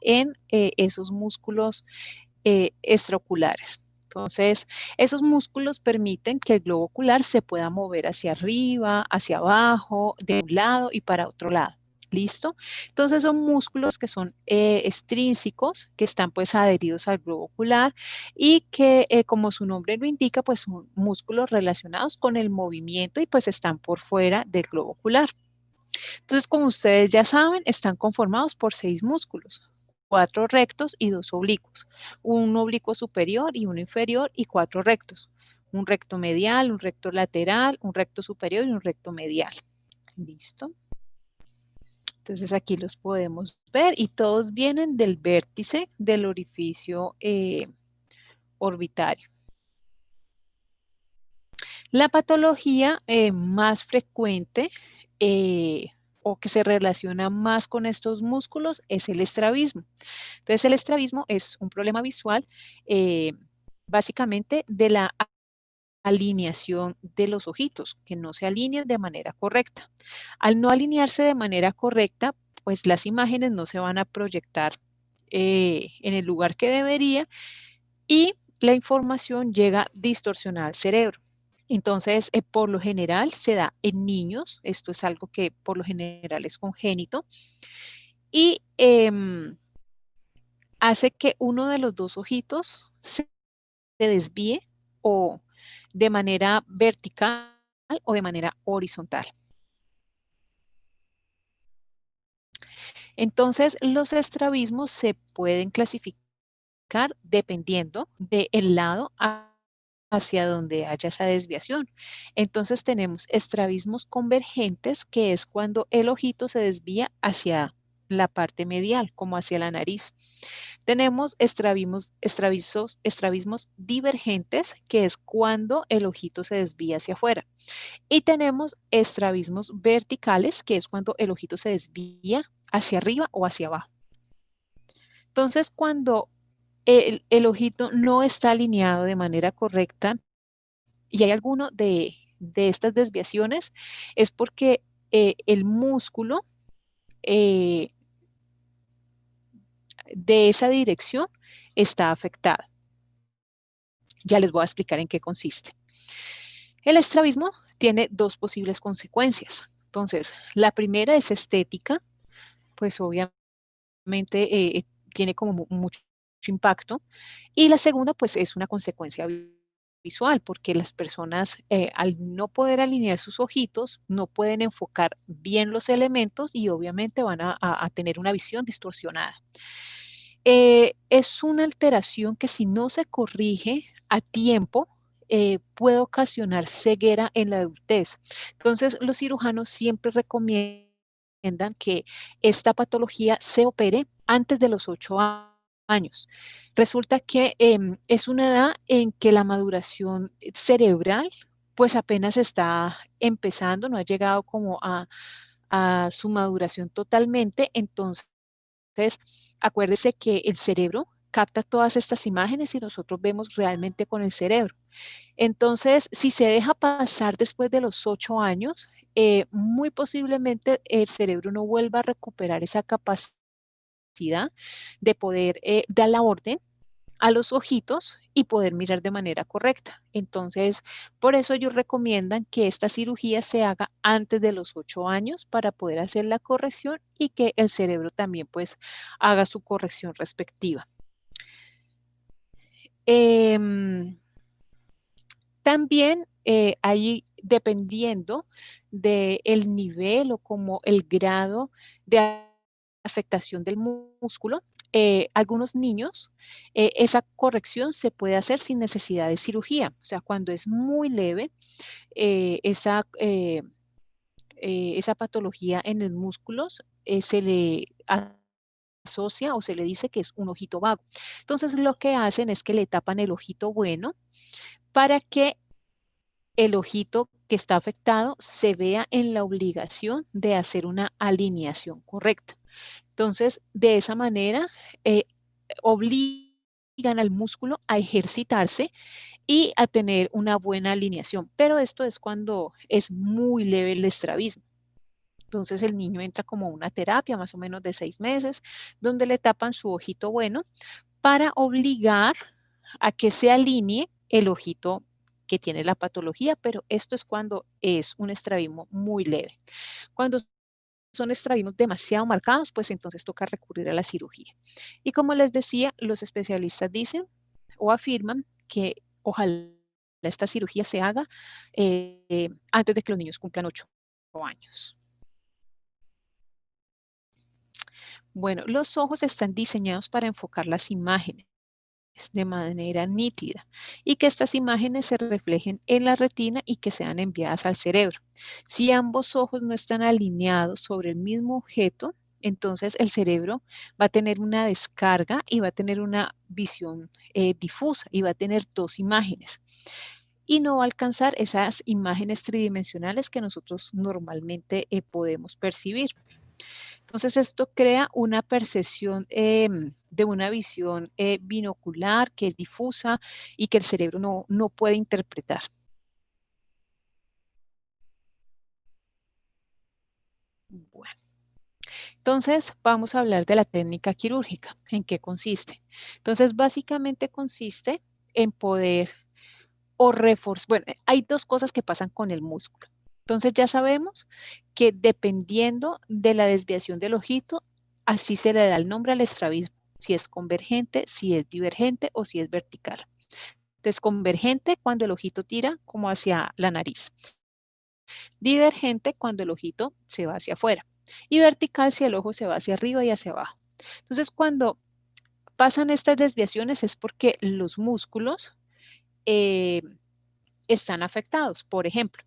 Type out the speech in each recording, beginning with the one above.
en esos músculos extraoculares. Entonces, esos músculos permiten que el globo ocular se pueda mover hacia arriba, hacia abajo, de un lado y para otro lado. ¿Listo? Entonces son músculos que son extrínsecos, que están pues adheridos al globo ocular y que como su nombre lo indica, pues son músculos relacionados con el movimiento y pues están por fuera del globo ocular. Entonces, como ustedes ya saben, están conformados por 6 músculos, 4 rectos y 2 oblicuos, un oblicuo superior y uno inferior y 4 rectos, un recto medial, un recto lateral, un recto superior y un recto medial. ¿Listo? Entonces aquí los podemos ver y todos vienen del vértice del orificio orbitario. La patología más frecuente o que se relaciona más con estos músculos es el estrabismo. Entonces el estrabismo es un problema visual básicamente de la alineación de los ojitos, que no se alinean de manera correcta. Al no alinearse de manera correcta, pues las imágenes no se van a proyectar en el lugar que debería y la información llega distorsionada al cerebro. Entonces, por lo general se da en niños, esto es algo que por lo general es congénito, y hace que uno de los dos ojitos se desvíe o de manera vertical o de manera horizontal. Entonces, los estrabismos se pueden clasificar dependiendo del lado hacia donde haya esa desviación. Entonces tenemos estrabismos convergentes, que es cuando el ojito se desvía hacia la parte medial, como hacia la nariz. Tenemos estrabismos divergentes, que es cuando el ojito se desvía hacia afuera. Y tenemos estrabismos verticales, que es cuando el ojito se desvía hacia arriba o hacia abajo. Entonces, cuando el ojito no está alineado de manera correcta y hay alguno de estas desviaciones, es porque el músculo eh, de esa dirección está afectado. Ya les voy a explicar en qué consiste. El estrabismo tiene dos posibles consecuencias. Entonces, la primera es estética, pues obviamente tiene como mucho impacto. Y la segunda, pues es una consecuencia visual, porque las personas al no poder alinear sus ojitos, no pueden enfocar bien los elementos y obviamente van a tener una visión distorsionada. Es una alteración que si no se corrige a tiempo, puede ocasionar ceguera en la adultez. Entonces, los cirujanos siempre recomiendan que esta patología se opere antes de los 8 años. Resulta que es una edad en que la maduración cerebral pues apenas está empezando, no ha llegado como a su maduración totalmente, entonces acuérdese que el cerebro capta todas estas imágenes y nosotros vemos realmente con el cerebro. Entonces, si se deja pasar después de los 8 años, muy posiblemente el cerebro no vuelva a recuperar esa capacidad de poder dar la orden a los ojitos y poder mirar de manera correcta. Entonces, por eso ellos recomiendan que esta cirugía se haga antes de los 8 años para poder hacer la corrección y que el cerebro también pues haga su corrección respectiva. También ahí, dependiendo del nivel o como el grado de afectación del músculo, algunos niños, esa corrección se puede hacer sin necesidad de cirugía. O sea, cuando es muy leve, esa patología en los músculos se le asocia o se le dice que es un ojito vago. Entonces, lo que hacen es que le tapan el ojito bueno para que el ojito que está afectado se vea en la obligación de hacer una alineación correcta. Entonces, de esa manera, eh, obligan al músculo a ejercitarse y a tener una buena alineación. Pero esto es cuando es muy leve el estrabismo. Entonces el niño entra como una terapia más o menos de 6 meses, donde le tapan su ojito bueno para obligar a que se alinee el ojito que tiene la patología, pero esto es cuando es un estrabismo muy leve. Cuando son estrabismos demasiado marcados, pues entonces toca recurrir a la cirugía. Y como les decía, los especialistas dicen o afirman que ojalá esta cirugía se haga antes de que los niños cumplan 8 años. Bueno, los ojos están diseñados para enfocar las imágenes de manera nítida y que estas imágenes se reflejen en la retina y que sean enviadas al cerebro. Si ambos ojos no están alineados sobre el mismo objeto, entonces el cerebro va a tener una descarga y va a tener una visión difusa y va a tener dos imágenes y no va a alcanzar esas imágenes tridimensionales que nosotros normalmente podemos percibir. Entonces esto crea una percepción de una visión binocular que es difusa y que el cerebro no puede interpretar. Bueno, entonces vamos a hablar de la técnica quirúrgica. ¿En qué consiste? Entonces básicamente consiste en poder o reforzar, bueno, hay dos cosas que pasan con el músculo. Entonces ya sabemos que dependiendo de la desviación del ojito, así se le da el nombre al estrabismo, si es convergente, si es divergente o si es vertical. Entonces convergente cuando el ojito tira como hacia la nariz, divergente cuando el ojito se va hacia afuera y vertical si el ojo se va hacia arriba y hacia abajo. Entonces cuando pasan estas desviaciones es porque los músculos eh, están afectados. Por ejemplo,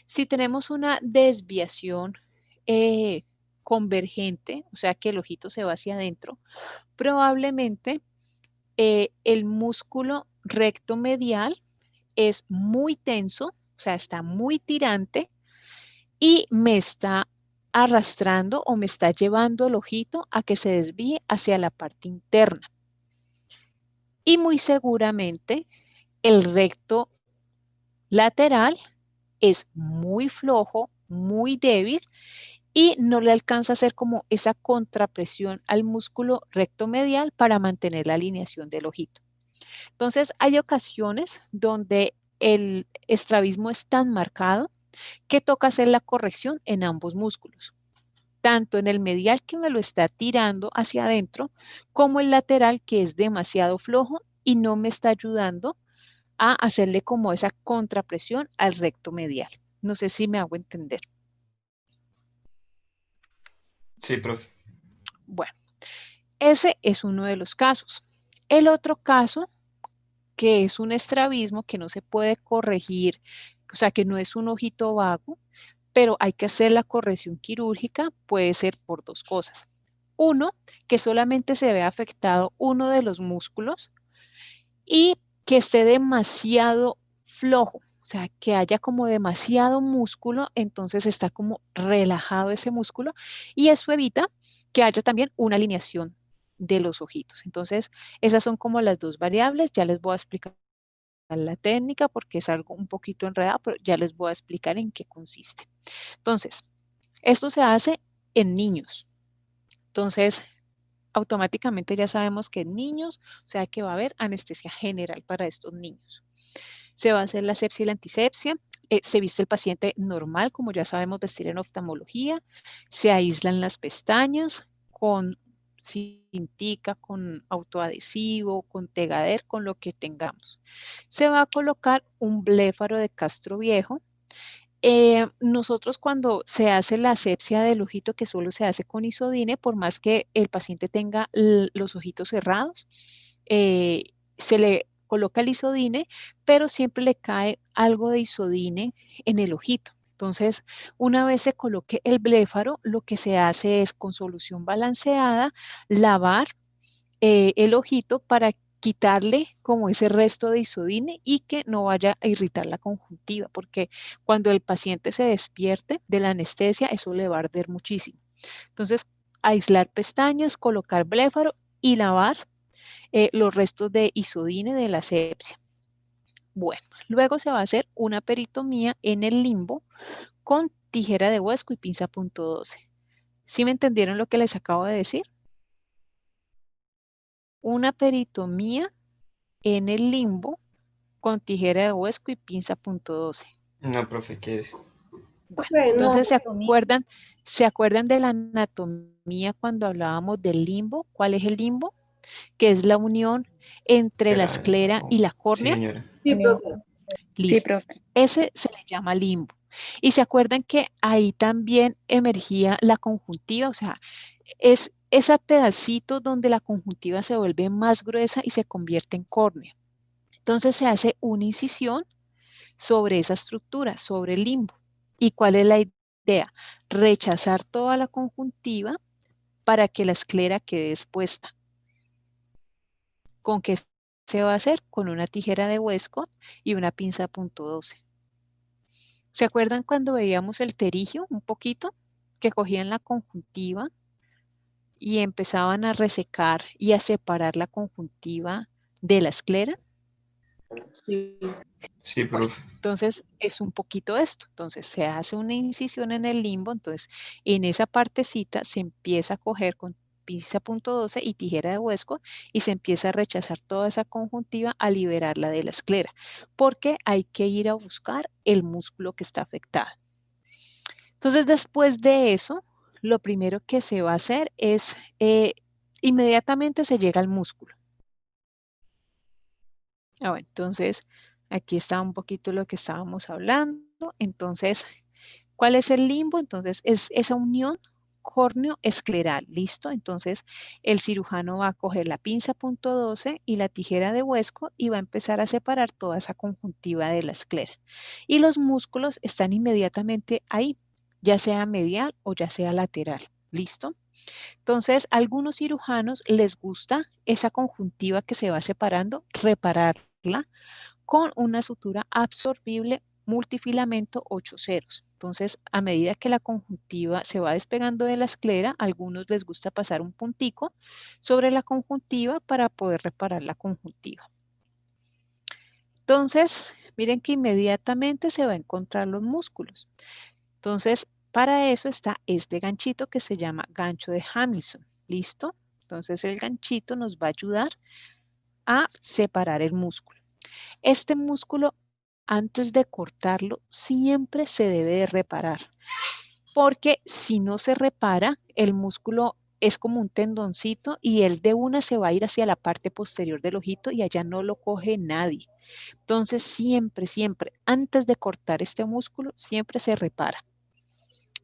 si tenemos una desviación convergente, o sea que el ojito se va hacia adentro, probablemente el músculo recto medial es muy tenso, o sea, está muy tirante y me está arrastrando o me está llevando el ojito a que se desvíe hacia la parte interna. Y muy seguramente el recto lateral es muy flojo, muy débil y no le alcanza a hacer como esa contrapresión al músculo recto medial para mantener la alineación del ojito. Entonces, hay ocasiones donde el estrabismo es tan marcado que toca hacer la corrección en ambos músculos, tanto en el medial que me lo está tirando hacia adentro, como el lateral que es demasiado flojo y no me está ayudando a hacerle como esa contrapresión al recto medial. No sé si me hago entender. Sí, profe. Bueno, ese es uno de los casos. El otro caso, que es un estrabismo que no se puede corregir, o sea, que no es un ojito vago, pero hay que hacer la corrección quirúrgica, puede ser por dos cosas. Uno, que solamente se ve afectado uno de los músculos y que esté demasiado flojo, o sea, que haya como demasiado músculo, entonces está como relajado ese músculo y eso evita que haya también una alineación de los ojitos. Entonces, esas son como las dos variables, ya les voy a explicar la técnica porque es algo un poquito enredado, pero ya les voy a explicar en qué consiste. Entonces, esto se hace en niños. Entonces, automáticamente ya sabemos que en niños, o sea que va a haber anestesia general para estos niños. Se va a hacer la asepsia y la antisepsia. Se viste el paciente normal, como ya sabemos vestir en oftalmología. Se aíslan las pestañas con cintica, con autoadhesivo, con tegader, con lo que tengamos. Se va a colocar un bléfaro de Castro Viejo. Nosotros cuando se hace la asepsia del ojito, que solo se hace con isodine, por más que el paciente tenga los ojitos cerrados, eh, se le coloca el isodine, pero siempre le cae algo de isodine en el ojito. Entonces, una vez se coloque el bléfaro, lo que se hace es con solución balanceada, lavar el ojito para quitarle como ese resto de isodine y que no vaya a irritar la conjuntiva, porque cuando el paciente se despierte de la anestesia, eso le va a arder muchísimo. Entonces, aislar pestañas, colocar bléfaro y lavar los restos de isodine de la asepsia. Bueno, luego se va a hacer una peritomía en el limbo con tijera de huesco y pinza punto 12. ¿Sí me entendieron lo que les acabo de decir? Una peritomía en el limbo con tijera de huesco y pinza punto 12. No, profe, ¿qué es? Bueno, No, entonces ¿se acuerdan de la anatomía cuando hablábamos del limbo? ¿Cuál es el limbo? Que es la unión entre la esclera y la Sí, córnea. señora. sí, profe. Sí, Listo. profe. Ese se le llama limbo. Y se acuerdan que ahí también emergía la conjuntiva, o sea, es ese pedacito donde la conjuntiva se vuelve más gruesa y se convierte en córnea. Entonces se hace una incisión sobre esa estructura, sobre el limbo. ¿Y cuál es la idea? Rechazar toda la conjuntiva para que la esclera quede expuesta. ¿Con qué se va a hacer? Con una tijera de Westcott y una pinza punto 12. ¿Se acuerdan cuando veíamos el terigio un poquito? Que cogían la conjuntiva y empezaban a resecar y a separar la conjuntiva de la esclera. Sí. Sí, Bueno, profe. entonces es un poquito esto. Entonces se hace una incisión en el limbo, entonces en esa partecita se empieza a coger con pinza punto 12 y tijera de huesco y se empieza a rechazar toda esa conjuntiva a liberarla de la esclera, porque hay que ir a buscar el músculo que está afectado. Entonces después de eso, lo primero que se va a hacer es inmediatamente se llega al músculo. Bueno, entonces aquí está un poquito lo que estábamos hablando. Entonces, ¿cuál es el limbo? Entonces, es esa unión córneo-escleral, ¿listo? Entonces, el cirujano va a coger la pinza punto 12 y la tijera de huesco y va a empezar a separar toda esa conjuntiva de la esclera. Y los músculos están inmediatamente ahí, ya sea medial o ya sea lateral, ¿listo? Entonces, a algunos cirujanos les gusta esa conjuntiva que se va separando, repararla con una sutura absorbible multifilamento 8 ceros. Entonces, a medida que la conjuntiva se va despegando de la esclera, a algunos les gusta pasar un puntico sobre la conjuntiva para poder reparar la conjuntiva. Entonces, miren que inmediatamente se va a encontrar los músculos. Entonces, para eso está este ganchito que se llama gancho de Hamilton. ¿Listo? Entonces, el ganchito nos va a ayudar a separar el músculo. Este músculo, antes de cortarlo, siempre se debe de reparar, porque si no se repara, el músculo es como un tendoncito y él de una se va a ir hacia la parte posterior del ojito y allá no lo coge nadie. Entonces, siempre, siempre, antes de cortar este músculo, siempre se repara.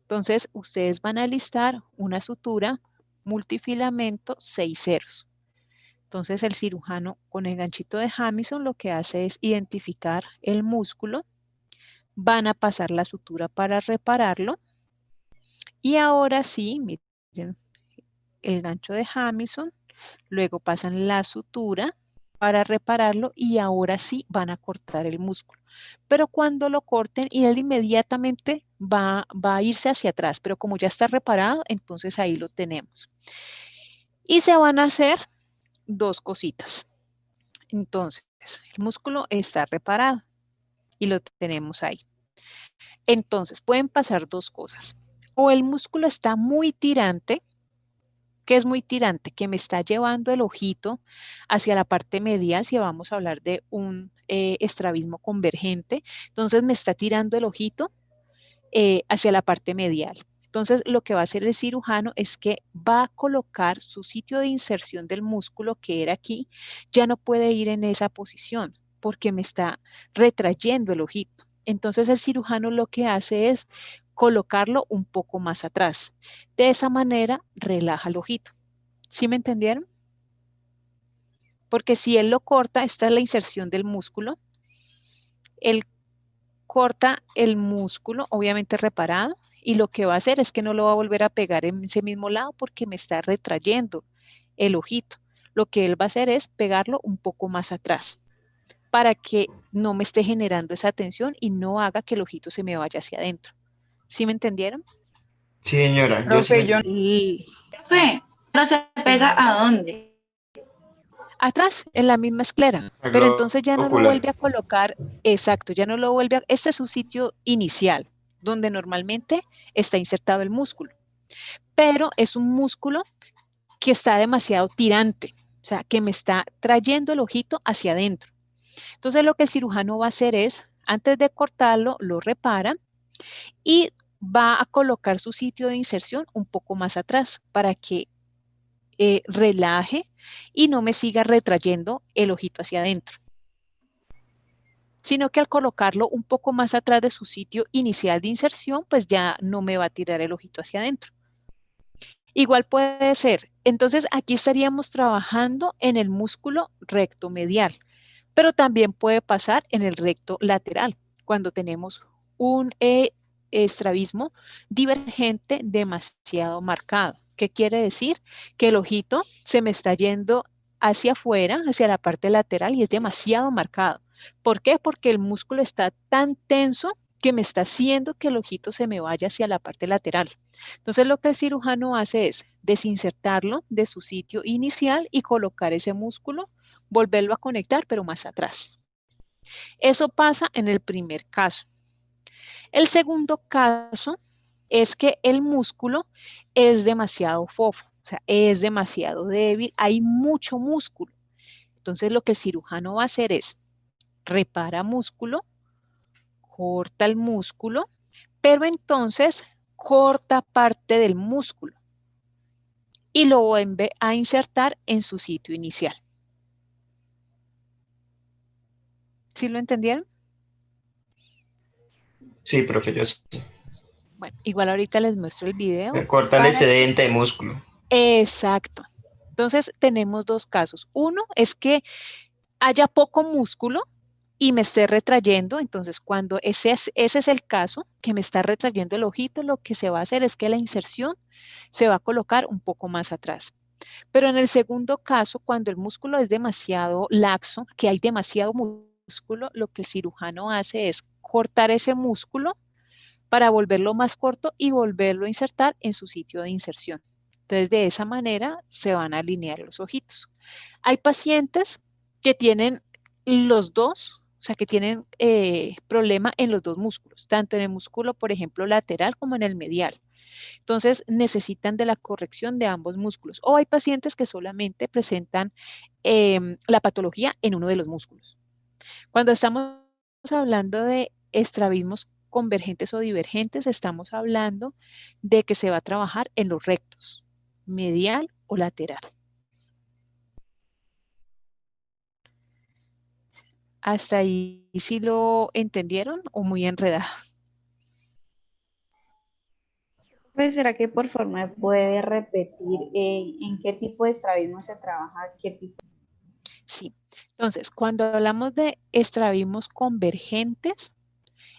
Entonces, ustedes van a listar una sutura multifilamento 6 ceros. Entonces, el cirujano con el ganchito de Hamilton lo que hace es identificar el músculo, van a pasar la sutura para repararlo y ahora sí, miren, el gancho de Hamilton, luego pasan la sutura para repararlo y ahora sí van a cortar el músculo. Pero cuando lo corten, y él inmediatamente va a irse hacia atrás, pero como ya está reparado, entonces ahí lo tenemos. Y se van a hacer dos cositas. Entonces, el músculo está reparado y lo tenemos ahí. Entonces, pueden pasar dos cosas. O el músculo está muy tirante, que es muy tirante, que me está llevando el ojito hacia la parte medial, si vamos a hablar de un estrabismo convergente, entonces me está tirando el ojito hacia la parte medial. Entonces, lo que va a hacer el cirujano es que va a colocar su sitio de inserción del músculo, que era aquí, ya no puede ir en esa posición porque me está retrayendo el ojito. Entonces, el cirujano lo que hace es colocarlo un poco más atrás. De esa manera, relaja el ojito. ¿Sí me entendieron? Porque si él lo corta, esta es la inserción del músculo. Él corta el músculo, obviamente reparado, y lo que va a hacer es que no lo va a volver a pegar en ese mismo lado porque me está retrayendo el ojito. Lo que él va a hacer es pegarlo un poco más atrás para que no me esté generando esa tensión y no haga que el ojito se me vaya hacia adentro. ¿Sí me entendieron? Sí, señora, yo sí Profe, me... yo... Profe, ¿pero se pega a dónde? Atrás, en la misma esclera, La pero entonces ya no lo glócula. vuelve a colocar, exacto, ya no lo vuelve a, este es su sitio inicial, donde normalmente está insertado el músculo. Pero es un músculo que está demasiado tirante, o sea, que me está trayendo el ojito hacia adentro. Entonces lo que el cirujano va a hacer es, antes de cortarlo, lo repara y va a colocar su sitio de inserción un poco más atrás para que relaje y no me siga retrayendo el ojito hacia adentro, sino que al colocarlo un poco más atrás de su sitio inicial de inserción, pues ya no me va a tirar el ojito hacia adentro. Igual puede ser, entonces aquí estaríamos trabajando en el músculo recto medial, pero también puede pasar en el recto lateral, cuando tenemos un estrabismo divergente demasiado marcado. ¿Qué quiere decir? Que el ojito se me está yendo hacia afuera, hacia la parte lateral y es demasiado marcado. ¿Por qué? Porque el músculo está tan tenso que me está haciendo que el ojito se me vaya hacia la parte lateral. Entonces lo que el cirujano hace es desinsertarlo de su sitio inicial y colocar ese músculo, volverlo a conectar, pero más atrás. Eso pasa en el primer caso. El segundo caso es que el músculo es demasiado fofo, o sea, es demasiado débil, hay mucho músculo. Entonces lo que el cirujano va a hacer es repara músculo, corta el músculo, pero entonces corta parte del músculo y lo vuelve a insertar en su sitio inicial. ¿Sí lo entendieron? Sí, profe, yo sí. Bueno, igual ahorita les muestro el video. Corta el excedente de músculo. Exacto. Entonces tenemos dos casos. Uno es que haya poco músculo y me esté retrayendo. Entonces cuando ese es el caso, que me está retrayendo el ojito, lo que se va a hacer es que la inserción se va a colocar un poco más atrás. Pero en el segundo caso, cuando el músculo es demasiado laxo, que hay demasiado músculo, lo que el cirujano hace es cortar ese músculo para volverlo más corto y volverlo a insertar en su sitio de inserción. Entonces, de esa manera se van a alinear los ojitos. Hay pacientes que tienen los dos, o sea, que tienen problema en los dos músculos, tanto en el músculo, por ejemplo, lateral como en el medial. Entonces, necesitan de la corrección de ambos músculos. O hay pacientes que solamente presentan la patología en uno de los músculos. Cuando estamos hablando de estrabismos convergentes o divergentes, estamos hablando de que se va a trabajar en los rectos, medial o lateral. ¿Hasta ahí sí lo entendieron o muy enredado? Pues, ¿será que por favor me puede repetir en qué tipo de estrabismo se trabaja? ¿Qué tipo? Sí. Entonces, cuando hablamos de estrabismos convergentes,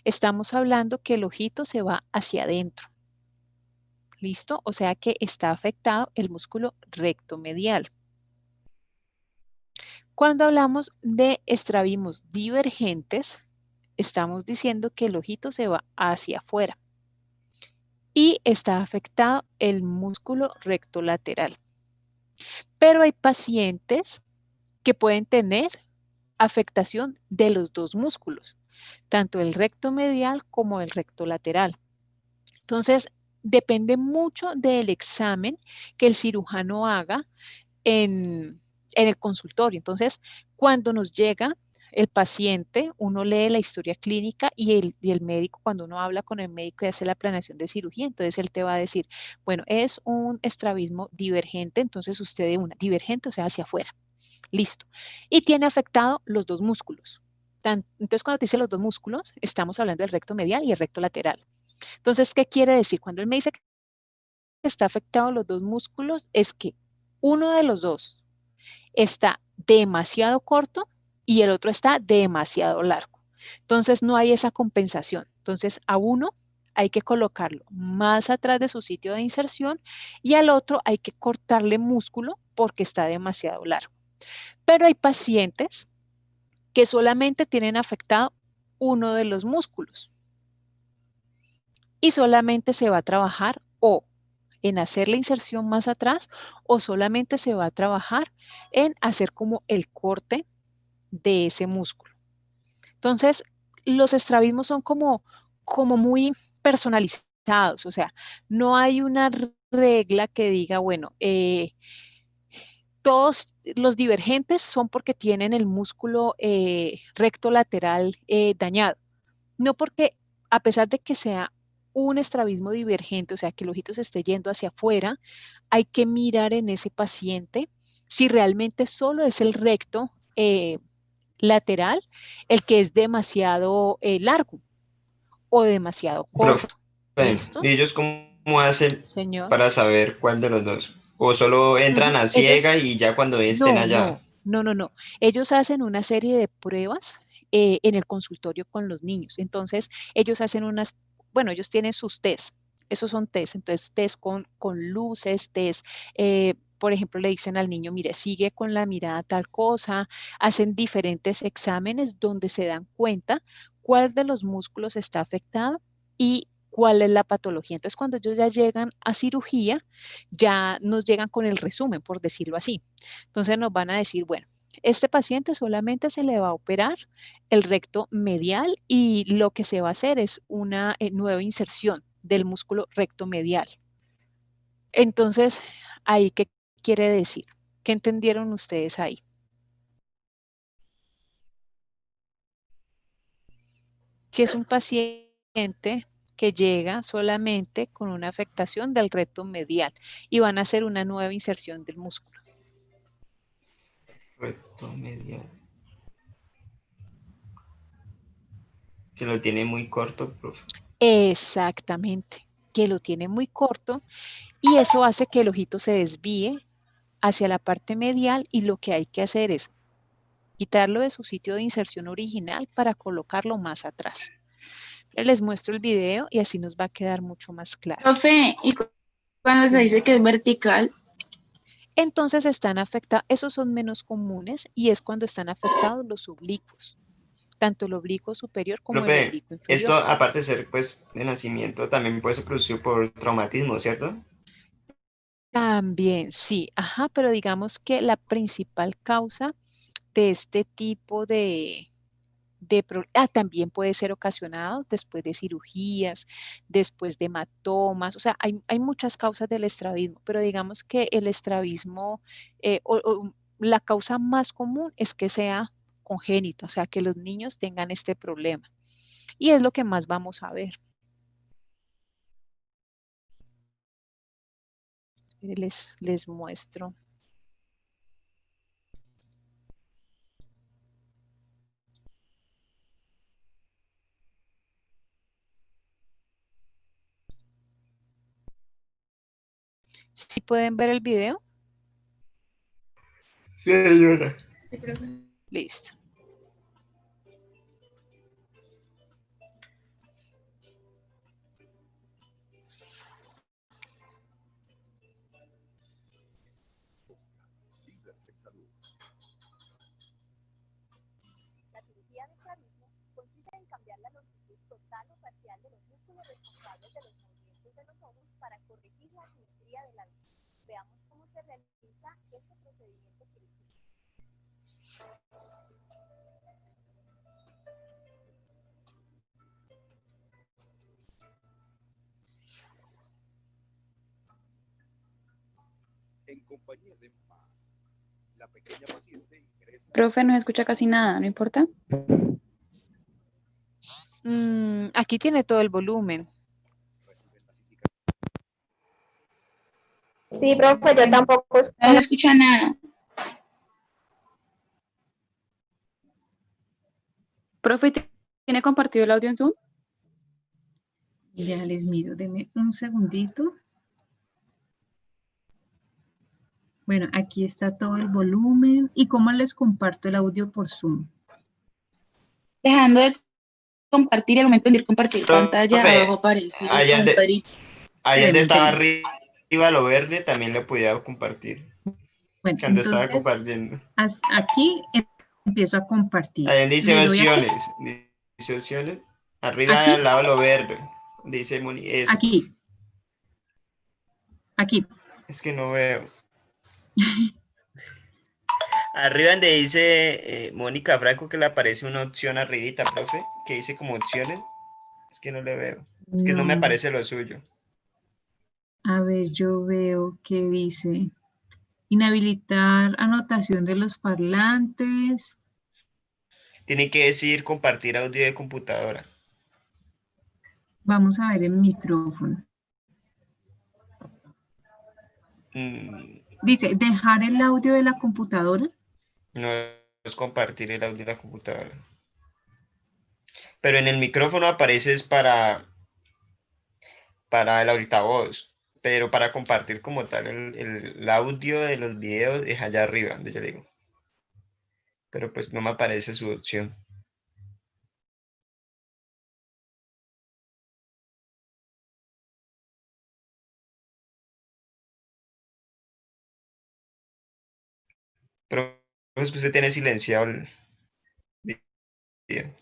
estamos hablando que el ojito se va hacia adentro. ¿Listo? O sea que está afectado el músculo recto medial. Cuando hablamos de estrabismos divergentes, estamos diciendo que el ojito se va hacia afuera y está afectado el músculo recto lateral. Pero hay pacientes que pueden tener afectación de los dos músculos, tanto el recto medial como el recto lateral. Entonces, depende mucho del examen que el cirujano haga en el consultorio. Entonces, cuando nos llega el paciente, uno lee la historia clínica y el médico, cuando uno habla con el médico y hace la planeación de cirugía, entonces él te va a decir, bueno, es un estrabismo divergente, entonces usted de una, divergente, o sea, hacia afuera. Listo. Y tiene afectado los dos músculos. Entonces, cuando te dice los dos músculos, estamos hablando del recto medial y el recto lateral. Entonces, ¿qué quiere decir? Cuando él me dice que está afectado los dos músculos, es que uno de los dos está demasiado corto y el otro está demasiado largo. Entonces, no hay esa compensación. Entonces, a uno hay que colocarlo más atrás de su sitio de inserción y al otro hay que cortarle músculo porque está demasiado largo. Pero hay pacientes que solamente tienen afectado uno de los músculos y solamente se va a trabajar o en hacer la inserción más atrás o solamente se va a trabajar en hacer como el corte de ese músculo. Entonces, los estrabismos son como muy personalizados, o sea, no hay una regla que diga, bueno, todos los divergentes son porque tienen el músculo recto lateral dañado, no porque a pesar de que sea un estrabismo divergente, o sea, que el ojito se esté yendo hacia afuera, hay que mirar en ese paciente si realmente solo es el recto lateral el que es demasiado largo o demasiado Profe, corto. ¿Listo? ¿y ellos cómo hacen Señor. para saber cuál de los dos? ¿O solo entran Ujú. a Ellos, ciega y ya cuando estén no, allá? no, no, no, no. Ellos hacen una serie de pruebas en el consultorio con los niños. Entonces, ellos hacen unas, bueno, ellos tienen sus test. Esos son test. Entonces, test con luces, test, por ejemplo, le dicen al niño, mire, sigue con la mirada tal cosa. Hacen diferentes exámenes donde se dan cuenta cuál de los músculos está afectado y cuál es la patología. Entonces, cuando ellos ya llegan a cirugía, ya nos llegan con el resumen, por decirlo así. Entonces nos van a decir, bueno, este paciente solamente se le va a operar el recto medial y lo que se va a hacer es una nueva inserción del músculo recto medial. Entonces, ¿ahí qué quiere decir? ¿Qué entendieron ustedes ahí? Si es un paciente que llega solamente con una afectación del recto medial y van a hacer una nueva inserción del músculo. Recto medial. Que lo tiene muy corto, profe. Exactamente, que lo tiene muy corto y eso hace que el ojito se desvíe hacia la parte medial y lo que hay que hacer es quitarlo de su sitio de inserción original para colocarlo más atrás. Les muestro el video y así nos va a quedar mucho más claro. Profe, y cuando se dice que es vertical, Entonces están afectados, esos son menos comunes y es cuando están afectados los oblicuos, tanto el oblicuo superior como el Profe, oblicuo esto inferior. aparte de ser pues de nacimiento, también puede ser producido por traumatismo, ¿cierto? También, sí, ajá, pero digamos que la principal causa de este tipo también puede ser ocasionado después de cirugías, después de hematomas, o sea, hay muchas causas del estrabismo, pero digamos que el estrabismo, la causa más común es que sea congénito, o sea, que los niños tengan este problema. Y es lo que más vamos a ver. Les muestro. ¿Sí pueden ver el video? Sí, señora. Listo. La cirugía de estrabismo consiste en cambiar la longitud total o parcial de los músculos responsables de los movimientos de los ojos para corregir la asimetría de la vista. Veamos cómo se realiza este procedimiento quirúrgico. En compañía de mamá, la pequeña paciente ingresa. Profe, no escucha casi nada, ¿no importa? Aquí tiene todo el volumen. Reciben las indicaciones. Sí, profe, yo tampoco no se escucha nada. Profe, ¿tiene compartido el audio en Zoom? Ya les miro, denme un segundito. Bueno, aquí está todo el volumen. ¿Y cómo les comparto el audio por Zoom? Dejando de compartir, al momento de compartir pantalla, Profe, abajo aparece allá un donde, cuadrito. allá donde estaba Espérenme. arriba lo verde, también lo podía compartir. Bueno, Cuando estaba entonces compartiendo. aquí empiezo a compartir. Allá donde dice Le doy aquí, opciones. Dice opciones. Arriba aquí, al lado lo verde. Dice eso. aquí, aquí. Es que no veo. Arriba donde dice Mónica Franco que le aparece una opción arribita, profe, que dice como opciones. Es que no le veo. Es que no me No. aparece lo suyo. A ver, yo veo que dice inhabilitar anotación de los parlantes. Tiene que decir compartir audio de computadora. Vamos a ver el micrófono. Mm, Dice, dejar el audio de la computadora. no es compartir el audio de la computadora. Pero en el micrófono apareces para el altavoz. Pero para compartir como tal el audio de los videos es allá arriba, donde yo le digo. Pero pues no me aparece su opción. Pero es que usted tiene silenciado el video.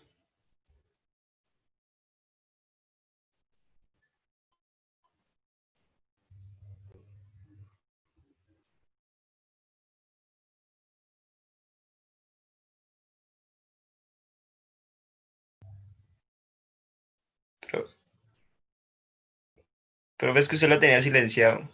Pero, pero ves que usted lo tenía silenciado.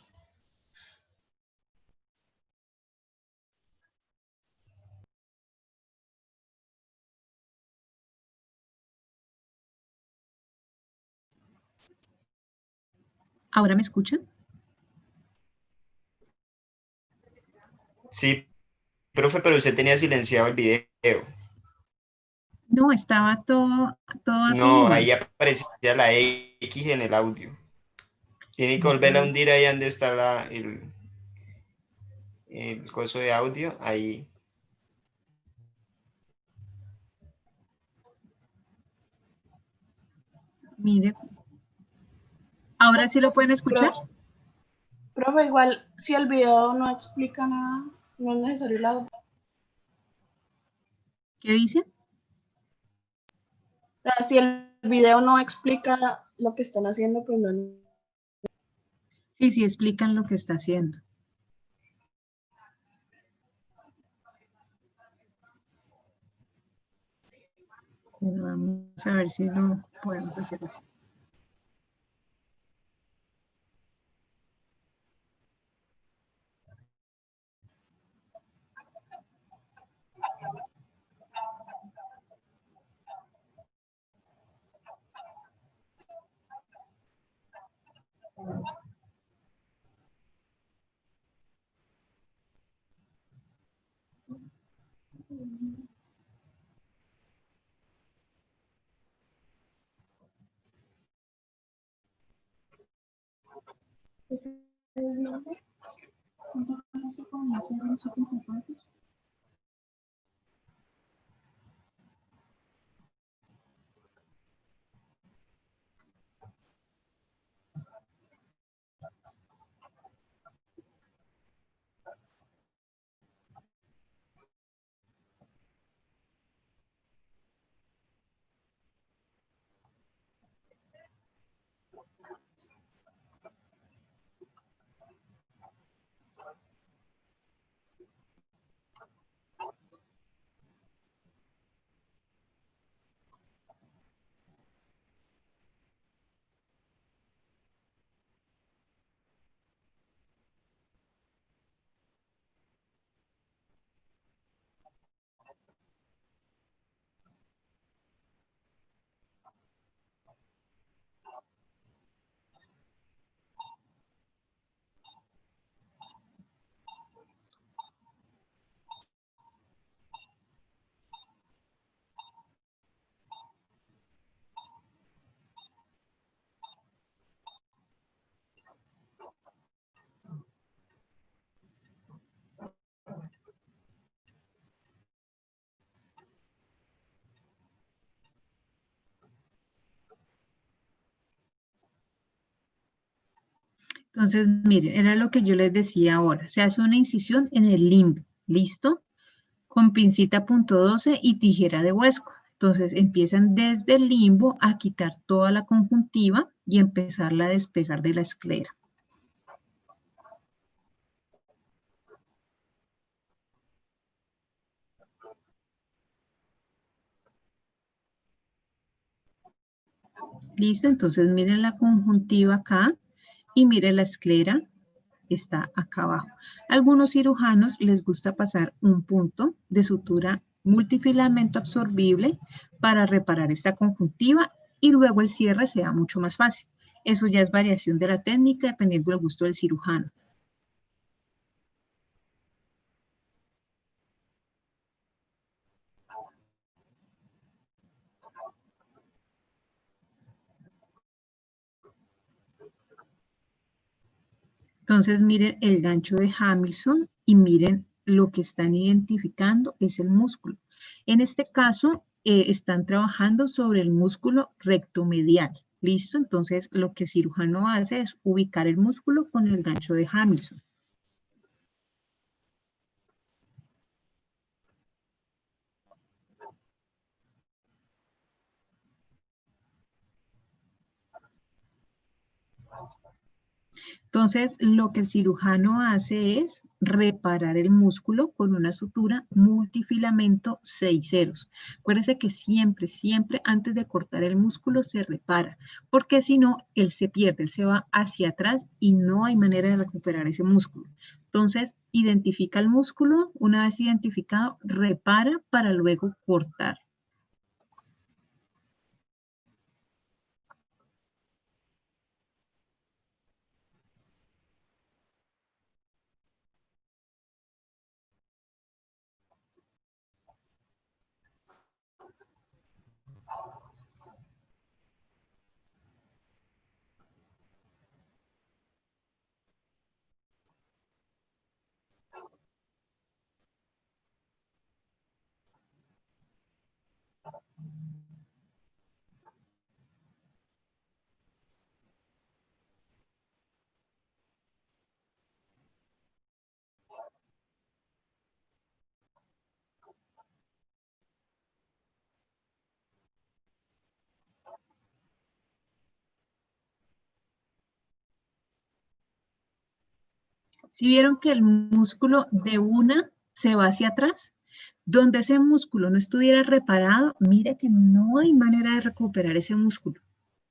¿Ahora me escuchan? Sí, profe, pero usted tenía silenciado el video. No, estaba todo No, arriba. ahí aparecía la X en el audio. Tiene que volverla a Mm, hundir ahí donde está el coso de audio. Ahí. Mire, ¿ahora sí lo pueden escuchar? Profe, igual, si el video no explica nada, no es necesario el audio. ¿Qué dice? O sea, si el video no explica lo que están haciendo, pues no. Sí, sí, explican lo que está haciendo. Bueno, vamos a ver si lo podemos hacer así. Entonces, miren, era lo que yo les decía ahora. Se hace una incisión en el limbo, ¿listo? Con pincita punto 12 y tijera de huesco. Entonces, empiezan desde el limbo a quitar toda la conjuntiva y empezarla a despegar de la esclera. Listo, entonces miren la conjuntiva acá y miren la esclera, está acá abajo. A algunos cirujanos les gusta pasar un punto de sutura multifilamento absorbible para reparar esta conjuntiva y luego el cierre sea mucho más fácil. Eso ya es variación de la técnica dependiendo del gusto del cirujano. Entonces miren el gancho de Hamilton y miren lo que están identificando es el músculo. En este caso están trabajando sobre el músculo rectomedial. ¿Listo? Entonces lo que el cirujano hace es ubicar el músculo con el gancho de Hamilton. Entonces, lo que el cirujano hace es reparar el músculo con una sutura multifilamento 6 ceros. Acuérdense que siempre, siempre antes de cortar el músculo se repara, porque si no, él se pierde, él se va hacia atrás y no hay manera de recuperar ese músculo. Entonces, identifica el músculo, una vez identificado, repara para luego cortar. Si vieron que el músculo de una se va hacia atrás, donde ese músculo no estuviera reparado, mire que no hay manera de recuperar ese músculo.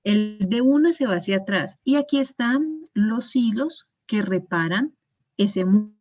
El de una se va hacia atrás y aquí están los hilos que reparan ese músculo.